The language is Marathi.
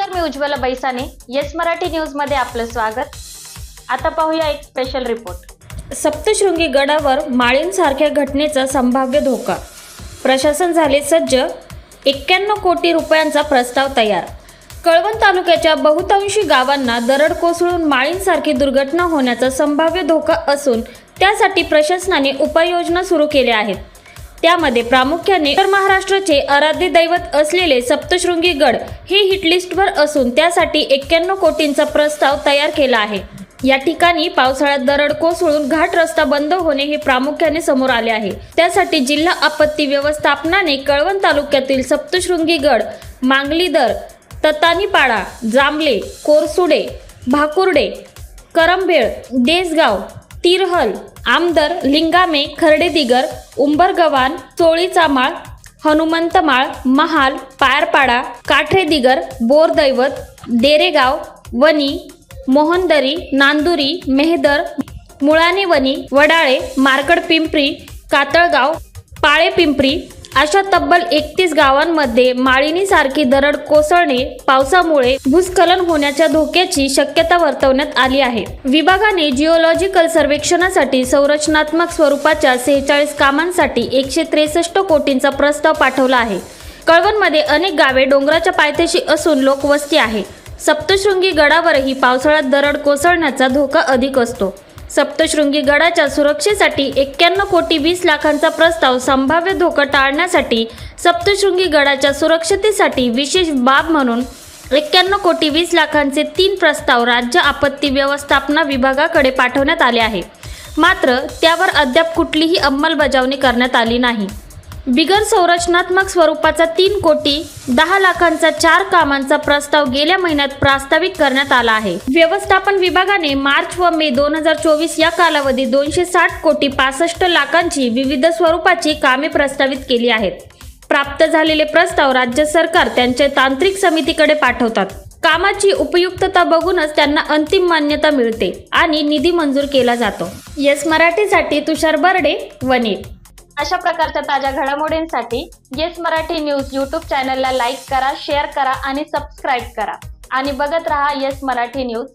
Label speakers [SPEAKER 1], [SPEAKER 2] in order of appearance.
[SPEAKER 1] नमस्कार, मी उज्ज्वला बैसाने. येस मराठी न्यूज मध्ये आपलं स्वागत. आता पाहूया एक स्पेशल रिपोर्ट.
[SPEAKER 2] सप्तशृंगी गडावर माळींसारख्या घटनेचा संभाव्य धोका. प्रशासन झाले सज्ज. 91 कोटी रुपयांचा प्रस्ताव तयार. कळवण तालुक्याच्या बहुतांशी गावांना दरड कोसळून माळींसारखी दुर्घटना होण्याचा संभाव्य धोका असून त्यासाठी प्रशासनाने उपाययोजना सुरू केल्या आहेत. त्यामध्ये प्रामुख्याने उत्तर महाराष्ट्राचे आराध्य दैवत असलेले सप्तशृंगी गड हे हिटलिस्टवर असून त्यासाठी 91 कोटींचा प्रस्ताव तयार केला आहे. या ठिकाणी पावसाळ्यात दरड कोसळून घाट रस्ता बंद होणे हे प्रामुख्याने समोर आले आहे. त्यासाठी जिल्हा आपत्ती व्यवस्थापनाने कळवण तालुक्यातील सप्तशृंगी गड, मांगलीदर, ततानीपाडा, जांभले, कोरसुडे, भाकुर्डे, करंभेळ, देसगाव, तिरहल, आमदर, लिंगामे, खर्डेदिगर, उंबरगव्हाण, चोळीचामाळ, हनुमंतमाळ, महाल, पायरपाडा, काठरेदिगर, बोरदैवत, डेरेगाव, वनी, मोहनदरी, नांदुरी, मेहदर, मुळानेवनी, वडाळे, मार्कड पिंपरी, कातळगाव, पाळे पिंपरी अशा तब्बल 31 गावांमध्ये माळिनीसारखी दरड कोसळणे, पावसामुळे भूस्खलन होण्याच्या धोक्याची शक्यता वर्तवण्यात आली आहे. विभागाने जिओलॉजिकल सर्वेक्षणासाठी संरचनात्मक स्वरूपाच्या 46 कामांसाठी 163 कोटींचा प्रस्ताव पाठवला आहे. कळवणमध्ये अनेक गावे डोंगराच्या पायथ्याशी असून लोकवस्ती आहे. सप्तशृंगी गडावरही पावसाळ्यात दरड कोसळण्याचा धोका अधिक असतो. सप्तशृंगी गडाच्या सुरक्षेसाठी 91 कोटी 20 लाखांचा प्रस्ताव संभाव्य धोका टाळण्यासाठी सप्तशृंगी गडाच्या सुरक्षतेसाठी विशेष बाब म्हणून 91 कोटी 20 लाखांचे 3 प्रस्ताव राज्य आपत्ती व्यवस्थापना विभागाकडे पाठवण्यात आले आहे. मात्र त्यावर अद्याप कुठलीही अंमलबजावणी करण्यात आली नाही. बिगर संरचनात्मक स्वरूपाचा 3 कोटी 10 लाखांचा 4 कामांचा प्रस्ताव गेल्या महिन्यात प्रस्तावित करण्यात आला आहे. व्यवस्थापन विभागाने मार्च व मे 2024 या कालावधीत 260 कोटी 65 लाखांची विविध स्वरूपाची कामे प्रस्तावित केली आहेत. प्राप्त झालेले प्रस्ताव राज्य सरकार त्यांच्या तांत्रिक समितीकडे पाठवतात. कामाची उपयुक्तता बघूनच त्यांना अंतिम मान्यता मिळते आणि निधी मंजूर केला जातो. येस मराठीसाठी तुषार बर्डे, वनी.
[SPEAKER 1] अशा प्रकारच्या ताज्या घडामोडींसाठी येस मराठी न्यूज यूट्यूब चॅनलला लाईक करा, शेअर करा आणि सबस्क्राईब करा आणि बघत रहा येस मराठी न्यूज.